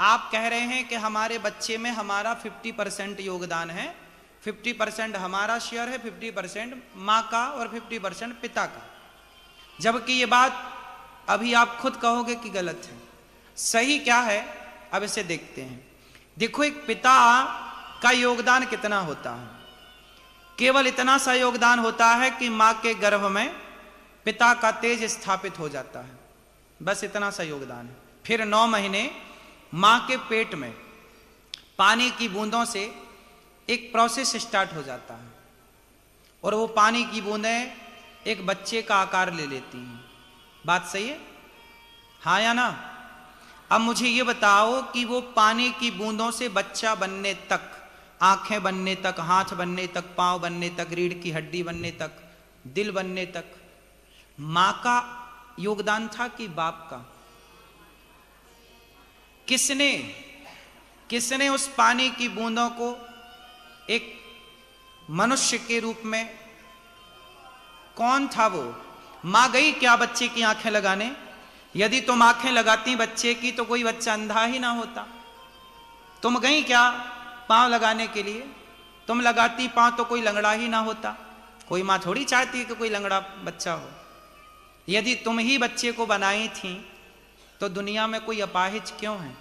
आप कह रहे हैं कि हमारे बच्चे में हमारा 50% योगदान है, 50% हमारा शेयर है, 50% माँ का और 50% पिता का, जबकि ये बात अभी आप खुद कहोगे कि गलत है। सही क्या है, अब इसे देखते हैं। देखो, एक पिता का योगदान कितना होता है? केवल इतना सा योगदान होता है कि मां के गर्भ में पिता का तेज स्थापित हो जाता है, बस इतना सा योगदान है। फिर 9 महीने मां के पेट में पानी की बूंदों से एक प्रोसेस स्टार्ट हो जाता है और वो पानी की बूंदें एक बच्चे का आकार ले लेती हैं। बात सही है, हाँ या ना? अब मुझे ये बताओ कि वो पानी की बूंदों से बच्चा बनने तक, आंखें बनने तक, हाथ बनने तक, पांव बनने तक, रीढ़ की हड्डी बनने तक, दिल बनने तक, मां का योगदान था कि बाप का? किसने उस पानी की बूंदों को एक मनुष्य के रूप में, कौन था वो? मां गई क्या बच्चे की आंखें लगाने? यदि तुम आंखें लगाती बच्चे की तो कोई बच्चा अंधा ही ना होता। तुम गई क्या पांव लगाने के लिए? तुम लगाती पांव तो कोई लंगड़ा ही ना होता। कोई मां थोड़ी चाहती है कि कोई लंगड़ा बच्चा हो। यदि तुम ही बच्चे को बनाई थी तो दुनिया में कोई अपाहिज क्यों है?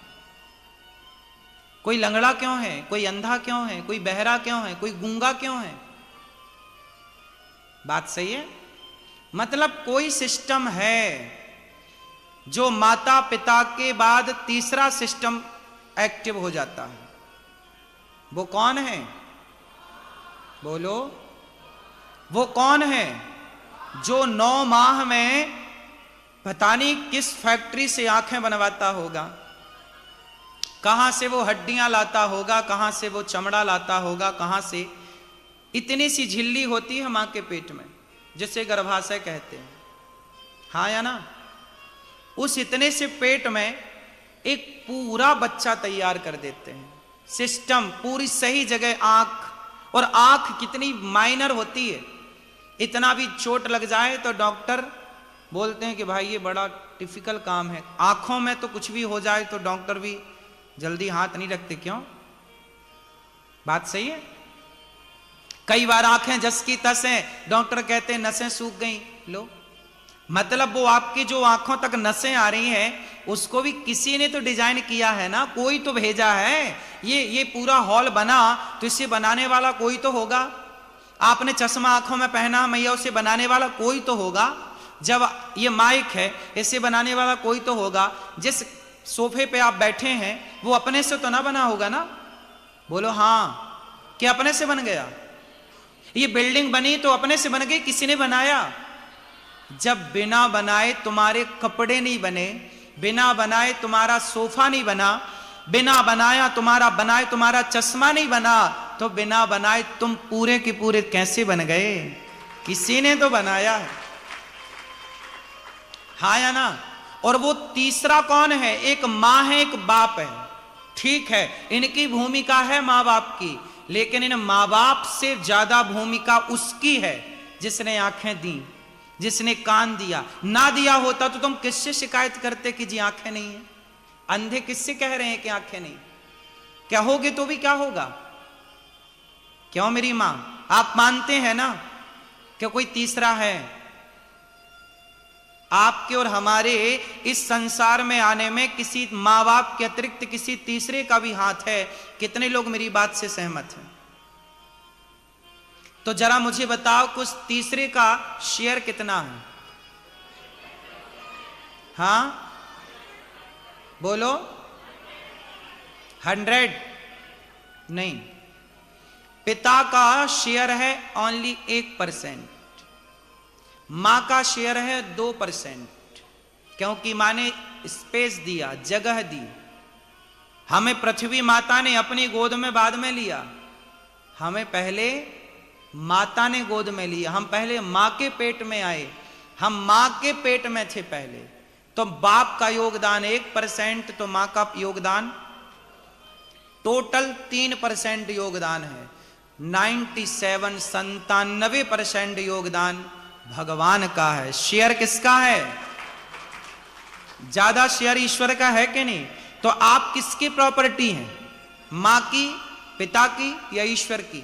कोई लंगड़ा क्यों है? कोई अंधा क्यों है? कोई बहरा क्यों है? कोई गूंगा क्यों है? बात सही है? मतलब कोई सिस्टम है जो माता पिता के बाद तीसरा सिस्टम एक्टिव हो जाता है। वो कौन है? बोलो, वो कौन है? जो 9 माह में पता नहीं किस फैक्ट्री से आंखें बनवाता होगा, कहां से वो हड्डियां लाता होगा, कहां से वो चमड़ा लाता होगा, कहां से इतनी सी झिल्ली होती है मां के पेट में जिसे गर्भाशय कहते हैं, हाँ या ना? उस इतने से पेट में एक पूरा बच्चा तैयार कर देते हैं। सिस्टम पूरी सही जगह आंख, और आंख कितनी माइनर होती है, इतना भी चोट लग जाए तो डॉक्टर बोलते हैं कि भाई ये बड़ा डिफिकल्ट काम है। आंखों में तो कुछ भी हो जाए तो डॉक्टर भी जल्दी हाथ नहीं रखते, क्यों? बात सही है? कई बार आंखें जस की तस हैं, डॉक्टर कहते हैं नसें सूख गई। लो, मतलब वो आपकी जो आंखों तक नसें आ रही हैं उसको भी किसी ने तो डिजाइन किया है ना, कोई तो भेजा है। ये पूरा हॉल बना तो इसे बनाने वाला कोई तो होगा। आपने चश्मा आंखों में पहना, मैया उसे बनाने वाला कोई तो होगा। जब ये माइक है इसे बनाने वाला कोई तो होगा। जिस सोफे पे आप बैठे हैं वो अपने से तो ना बना होगा ना? बोलो हाँ, क्या अपने से बन गया? ये बिल्डिंग बनी तो अपने से बन गई, किसी ने बनाया? जब बिना बनाए तुम्हारे कपड़े नहीं बने, बिना बनाए तुम्हारा सोफा नहीं बना, बिना बनाए तुम्हारा चश्मा नहीं बना, तो बिना बनाए तुम पूरे के पूरे कैसे बन गए? किसी ने तो बनाया है, हाँ या ना? और वो तीसरा कौन है? एक मां है, एक बाप है। ठीक है, इनकी भूमिका है मां बाप की, लेकिन इन मां बाप से ज्यादा भूमिका उसकी है जिसने आंखें दी, जिसने कान दिया। ना दिया होता तो तुम किससे शिकायत करते कि जी आंखें नहीं है? अंधे किससे कह रहे हैं कि आंखें नहीं? कहोगे तो भी क्या होगा? क्यों मेरी मां? आप मानते हैं ना कि कोई तीसरा है? आपके और हमारे इस संसार में आने में किसी मां बाप के अतिरिक्त किसी तीसरे का भी हाथ है। कितने लोग मेरी बात से सहमत हैं? तो जरा मुझे बताओ, कुछ तीसरे का शेयर कितना है? हाँ बोलो, 100 नहीं, पिता का शेयर है ओनली 1%, मां का शेयर है 2%, क्योंकि मां ने स्पेस दिया, जगह दी। हमें पृथ्वी माता ने अपनी गोद में बाद में लिया, हमें पहले माता ने गोद में लिया। हम पहले मां के पेट में आए, हम मां के पेट में थे पहले। तो बाप का योगदान 1%, तो मां का योगदान टोटल 3% योगदान है। 97% योगदान भगवान का है। शेयर किसका है? ज्यादा शेयर ईश्वर का है कि नहीं? तो आप किसकी प्रॉपर्टी हैं? मां की, पिता की या ईश्वर की?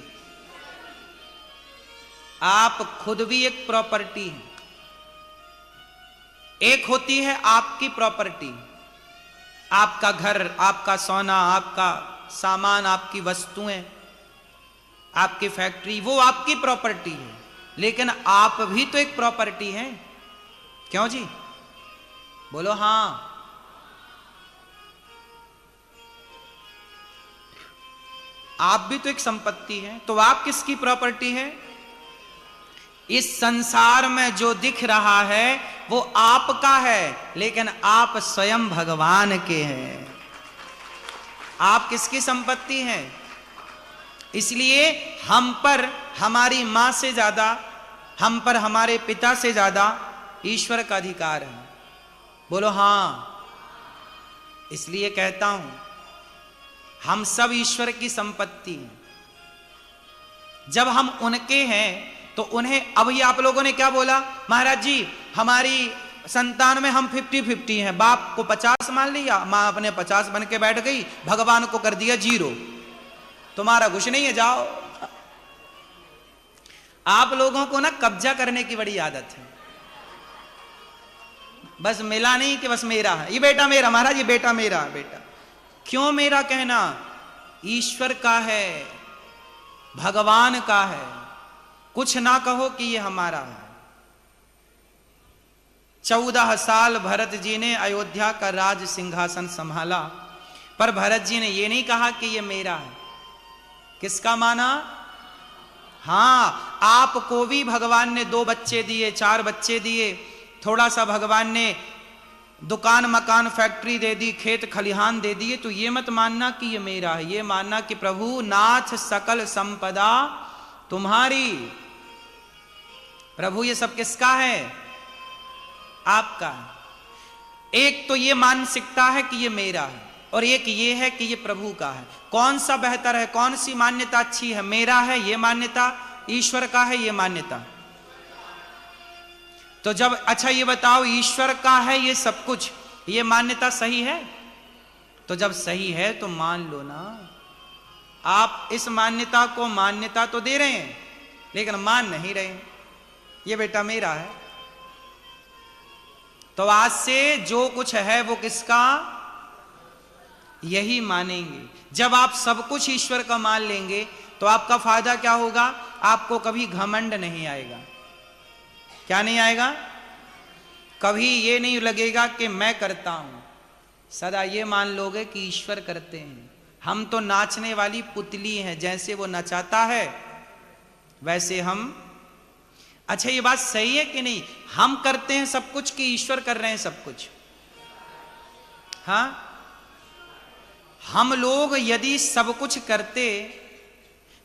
आप खुद भी एक प्रॉपर्टी हैं। एक होती है आपकी प्रॉपर्टी, आपका घर, आपका सोना, आपका सामान, आपकी वस्तुएं, आपकी फैक्ट्री, वो आपकी प्रॉपर्टी है। लेकिन आप भी तो एक प्रॉपर्टी हैं। क्यों जी? बोलो हां। आप भी तो एक संपत्ति है। तो आप किसकी प्रॉपर्टी है? इस संसार में जो दिख रहा है वो आपका है, लेकिन आप स्वयं भगवान के हैं। आप किसकी संपत्ति हैं? इसलिए हम पर हमारी मां से ज्यादा, हम पर हमारे पिता से ज्यादा ईश्वर का अधिकार है। बोलो हां। इसलिए कहता हूं हम सब ईश्वर की संपत्ति हैं। जब हम उनके हैं तो उन्हें, अभी आप लोगों ने क्या बोला? महाराज जी हमारी संतान में हम 50-50 हैं। बाप को 50 मान लिया, मां अपने 50 बन के बैठ गई, भगवान को कर दिया 0। तुम्हारा कुछ नहीं है, जाओ। आप लोगों को ना कब्जा करने की बड़ी आदत है। बस मिला नहीं कि बस मेरा है, ये बेटा मेरा, महाराज ये बेटा मेरा। बेटा क्यों मेरा कहना? ईश्वर का है, भगवान का है। कुछ ना कहो कि ये हमारा है। 14 साल भरत जी ने अयोध्या का राज सिंहासन संभाला, पर भरत जी ने ये नहीं कहा कि ये मेरा है। किसका माना? हां, आपको भी भगवान ने 2 बच्चे दिए, 4 बच्चे दिए, थोड़ा सा भगवान ने दुकान मकान फैक्ट्री दे दी, खेत खलिहान दे दिए, तो ये मत मानना कि ये मेरा है। ये मानना कि प्रभु नाथ सकल संपदा तुम्हारी। प्रभु ये सब किसका है? आपका है। एक तो ये मानसिकता है कि ये मेरा है, और एक ये है कि ये प्रभु का है। कौन सा बेहतर है? कौन सी मान्यता अच्छी है? मेरा है ये मान्यता, ईश्वर का है ये मान्यता? तो जब, अच्छा ये बताओ, ईश्वर का है ये सब कुछ, ये मान्यता सही है? तो जब सही है तो मान लो ना। आप इस मान्यता को मान्यता तो दे रहे हैं, लेकिन मान नहीं रहे हैं। ये बेटा मेरा है। तो आज से जो कुछ है वो किसका? यही मानेंगे। जब आप सब कुछ ईश्वर का मान लेंगे तो आपका फायदा क्या होगा? आपको कभी घमंड नहीं आएगा। क्या नहीं आएगा? कभी ये नहीं लगेगा कि मैं करता हूं। सदा ये मान लोगे कि ईश्वर करते हैं। हम तो नाचने वाली पुतली हैं, जैसे वो नचाता है वैसे हम। अच्छा ये बात सही है कि नहीं? हम करते हैं सब कुछ कि ईश्वर कर रहे हैं सब कुछ? हाँ, हम लोग यदि सब कुछ करते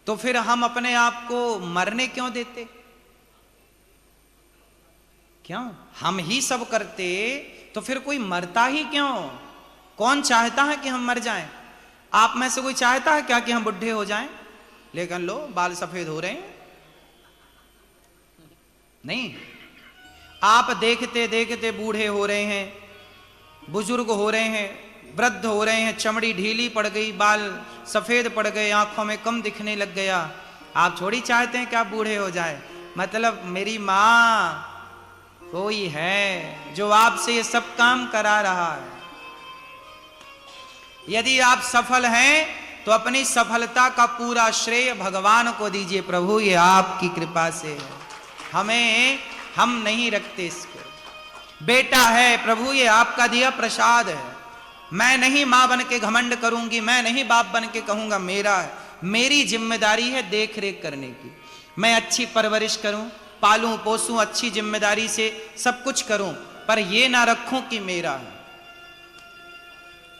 तो फिर हम अपने आप को मरने क्यों देते? क्यों? हम ही सब करते तो फिर कोई मरता ही क्यों? कौन चाहता है कि हम मर जाएं? आप में से कोई चाहता है क्या कि हम बुढ़े हो जाएं? लेकिन लो बाल सफेद हो रहे हैं। नहीं, आप देखते देखते बूढ़े हो रहे हैं, बुजुर्ग हो रहे हैं, वृद्ध हो रहे हैं, चमड़ी ढीली पड़ गई, बाल सफेद पड़ गए, आंखों में कम दिखने लग गया। आप थोड़ी चाहते हैं कि आप बूढ़े हो जाए। मतलब मेरी मां कोई है जो आपसे ये सब काम करा रहा है। यदि आप सफल हैं तो अपनी सफलता का पूरा श्रेय भगवान को दीजिए। प्रभु ये आपकी कृपा से है, हम नहीं रखते इसको। बेटा है प्रभु ये आपका दिया प्रसाद है। मैं नहीं मां बन के घमंड करूंगी, मैं नहीं बाप बन के कहूंगा मेरा है। मेरी जिम्मेदारी है देख रेख करने की। मैं अच्छी परवरिश करूं, पालूं पोसूं, अच्छी जिम्मेदारी से सब कुछ करूं, पर ये ना रखूं कि मेरा है।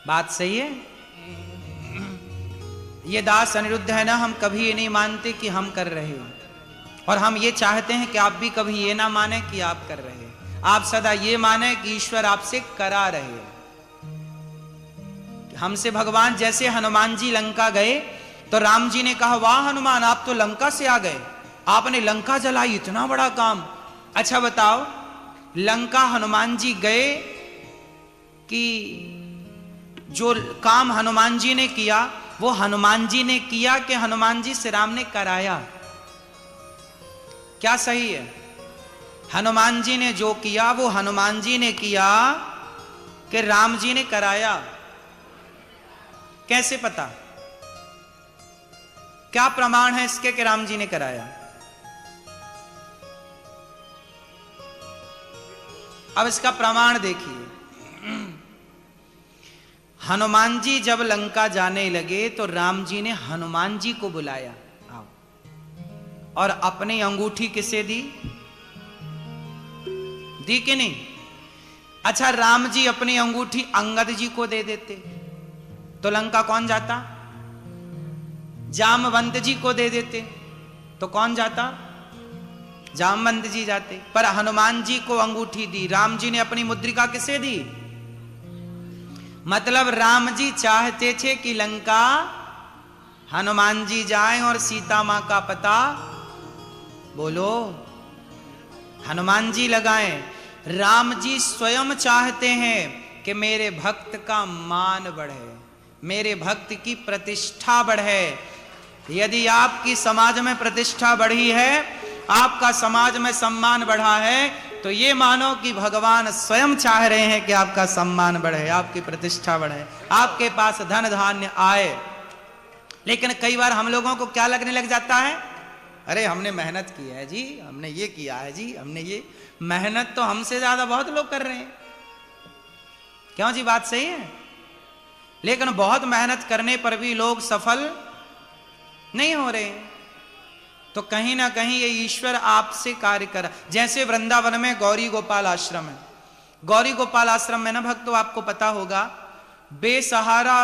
बात सही है? ये दास अनिरुद्ध है ना, हम कभी ये नहीं मानते कि हम कर रहे हो, और हम ये चाहते हैं कि आप भी कभी ये ना माने कि आप कर रहे हैं। आप सदा ये माने कि ईश्वर आपसे करा रहे हैं। हमसे भगवान, जैसे हनुमान जी लंका गए तो राम जी ने कहा वाह हनुमान आप तो लंका से आ गए, आपने लंका जलाई, इतना बड़ा काम। अच्छा बताओ, लंका हनुमान जी गए कि जो काम हनुमान जी ने किया वो हनुमान जी ने किया कि हनुमान जी से राम ने कराया? क्या सही है? हनुमान जी ने जो किया वो हनुमान जी ने किया कि राम जी ने कराया? कैसे पता? क्या प्रमाण है इसके कि राम जी ने कराया? अब इसका प्रमाण देखिए। हनुमान जी जब लंका जाने लगे तो राम जी ने हनुमान जी को बुलाया, आओ, और अपनी अंगूठी किसे दी? दी कि नहीं? अच्छा, राम जी अपनी अंगूठी अंगद जी को दे देते तो लंका कौन जाता? जामवंत जी को दे देते तो कौन जाता? जामवंत जी जाते। पर हनुमान जी को अंगूठी दी, राम जी ने अपनी मुद्रिका किसे दी? मतलब राम जी चाहते थे कि लंका हनुमान जी जाएं और सीता मां का पता, बोलो, हनुमान जी लगाएं। राम जी स्वयं चाहते हैं कि मेरे भक्त का मान बढ़े, मेरे भक्त की प्रतिष्ठा बढ़े। यदि आपकी समाज में प्रतिष्ठा बढ़ी है, आपका समाज में सम्मान बढ़ा है, तो ये मानो कि भगवान स्वयं चाह रहे हैं कि आपका सम्मान बढ़े, आपकी प्रतिष्ठा बढ़े, आपके पास धन धान्य आए। लेकिन कई बार हम लोगों को क्या लगने लग जाता है? अरे हमने मेहनत की है जी, हमने ये किया है जी, हमने ये। मेहनत तो हमसे ज्यादा बहुत लोग कर रहे हैं। क्यों जी? बात सही है। लेकिन बहुत मेहनत करने पर भी लोग सफल नहीं हो रहे हैं। तो कहीं ना कहीं ये ईश्वर आपसे कार्य कर। जैसे वृंदावन में गौरी गोपाल आश्रम है। गौरी गोपाल आश्रम में ना भक्तों, आपको पता होगा, बेसहारा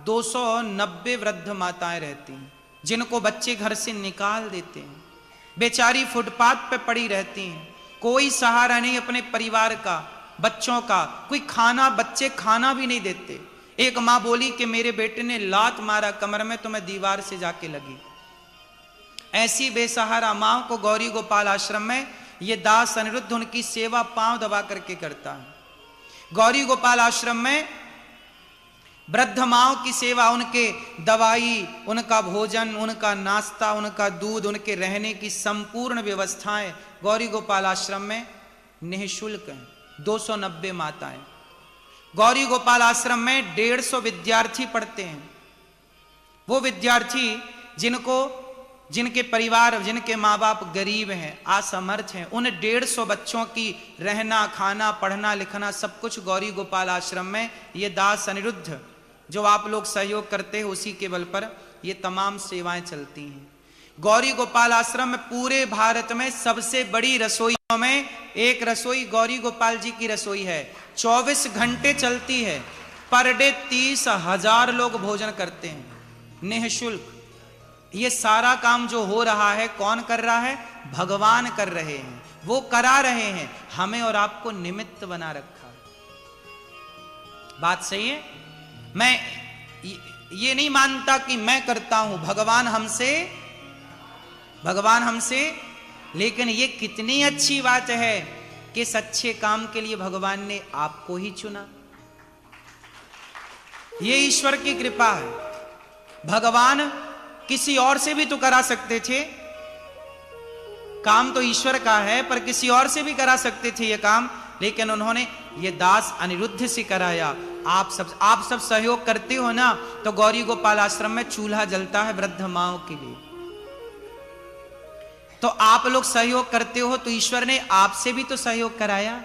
290 वृद्ध माताएं रहती हैं, जिनको बच्चे घर से निकाल देते हैं। बेचारी फुटपाथ पे पड़ी रहती हैं, कोई सहारा नहीं अपने परिवार का, बच्चों का। कोई खाना, बच्चे खाना भी नहीं देते। एक मां बोली कि मेरे बेटे ने लात मारा कमर में तो मैं दीवार से जाके लगी। ऐसी बेसहारा मां को गौरी गोपाल आश्रम में ये दास अनिरुद्ध उनकी सेवा पांव दबा करके करता है। गौरी गोपाल आश्रम में वृद्ध माओं की सेवा, उनके दवाई, उनका भोजन, उनका नाश्ता, उनका दूध, उनके रहने की संपूर्ण व्यवस्थाएं गौरी गोपाल आश्रम में निःशुल्क हैं। 290 माताएं। गौरी गोपाल आश्रम में 150 विद्यार्थी पढ़ते हैं। वो विद्यार्थी जिनके परिवार, जिनके माँ बाप गरीब हैं, असमर्थ हैं, उन 150 बच्चों की रहना, खाना, पढ़ना, लिखना सब कुछ गौरी गोपाल आश्रम में ये दास अनिरुद्ध जो आप लोग सहयोग करते हैं उसी के बल पर ये तमाम सेवाएं चलती हैं। गौरी गोपाल आश्रम में पूरे भारत में सबसे बड़ी रसोइयों में एक रसोई गौरी गोपाल जी की रसोई है। 24 घंटे चलती है। पर डे 30,000 लोग भोजन करते हैं निःशुल्क। ये सारा काम जो हो रहा है कौन कर रहा है? भगवान कर रहे हैं, वो करा रहे हैं। हमें और आपको निमित्त बना रखा है। बात सही है। मैं ये नहीं मानता कि मैं करता हूं, भगवान हमसे। लेकिन ये कितनी अच्छी बात है कि इस अच्छे काम के लिए भगवान ने आपको ही चुना। ये ईश्वर की कृपा है। भगवान किसी और से भी तो करा सकते थे, काम तो ईश्वर का है, पर किसी और से भी करा सकते थे ये काम, लेकिन उन्होंने ये दास अनिरुद्ध से कराया। आप सब सहयोग करते हो ना, तो गौरी गोपाल आश्रम में चूल्हा जलता है वृद्ध माओं के लिए। तो आप लोग सहयोग करते हो तो ईश्वर ने आपसे भी तो सहयोग कराया।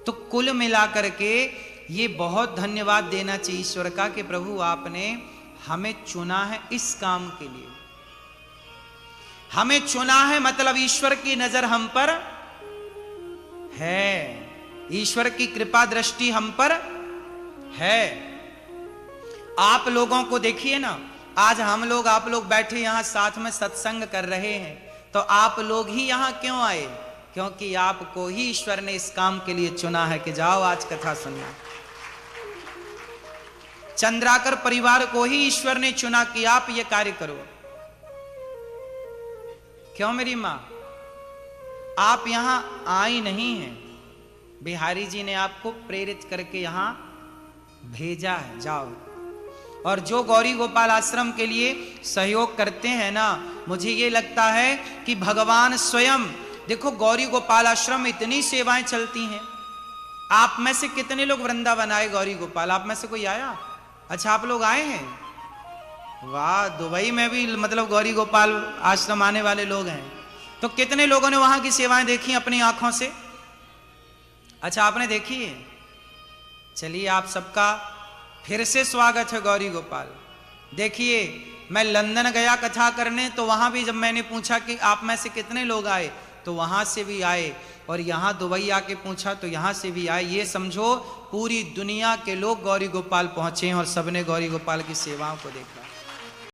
तो कुल मिलाकर के ये बहुत धन्यवाद देना चाहिए ईश्वर का कि प्रभु आपने हमें चुना है इस काम के लिए। हमें चुना है मतलब ईश्वर की नजर हम पर है, ईश्वर की कृपा दृष्टि हम पर है। आप लोगों को देखिए ना, आज हम लोग, आप लोग बैठे यहां साथ में सत्संग कर रहे हैं, तो आप लोग ही यहां क्यों आए? क्योंकि आपको ही ईश्वर ने इस काम के लिए चुना है कि जाओ आज कथा सुनना। चंद्राकर परिवार को ही ईश्वर ने चुना कि आप ये कार्य करो। क्यों मेरी मां? आप यहां आई नहीं हैं, बिहारी जी ने आपको प्रेरित करके यहां भेजा है, जाओ। और जो गौरी गोपाल आश्रम के लिए सहयोग करते हैं ना, मुझे ये लगता है कि भगवान स्वयं, देखो गौरी गोपाल आश्रम में इतनी सेवाएं चलती हैं। आप में से कितने लोग वृंदावन आए गौरी गोपाल? आप में से कोई आया? अच्छा, आप लोग आए हैं, वाह। दुबई में भी मतलब गौरी गोपाल आश्रम आने वाले लोग हैं। तो कितने लोगों ने वहां की सेवाएं देखी अपनी आंखों से? अच्छा, आपने देखी है? चलिए, आप सबका फिर से स्वागत है गौरी गोपाल। देखिए, मैं लंदन गया कथा करने, तो वहां भी जब मैंने पूछा कि आप में से कितने लोग आए, तो वहां से भी आए, और यहां दुबई आके पूछा तो यहां से भी आए। ये समझो पूरी दुनिया के लोग गौरी गोपाल पहुंचे हैं और सबने गौरी गोपाल की सेवाओं को देखा।